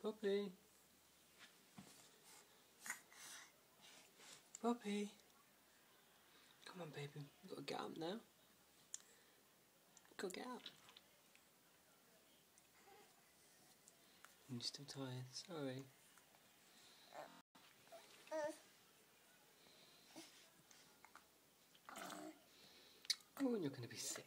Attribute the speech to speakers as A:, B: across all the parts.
A: Puppy. Puppy. Come on, baby. You've got to get up now. You've got to get up. You're still tired. Sorry. Oh, and you're going to be sick.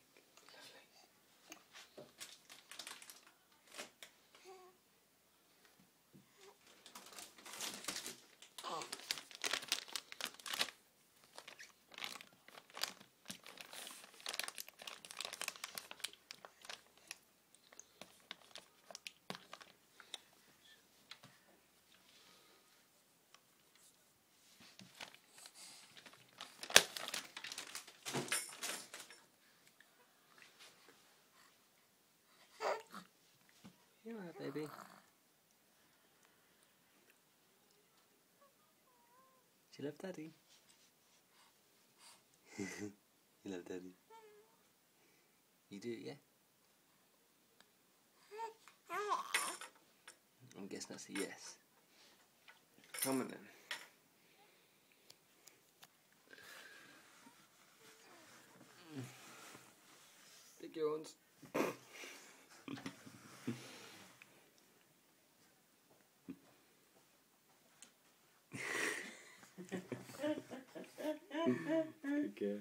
A: You alright, baby? Do you love Daddy? You love Daddy? You do, yeah? I'm guessing that's a yes. Come on then. Big yawns. Good girl.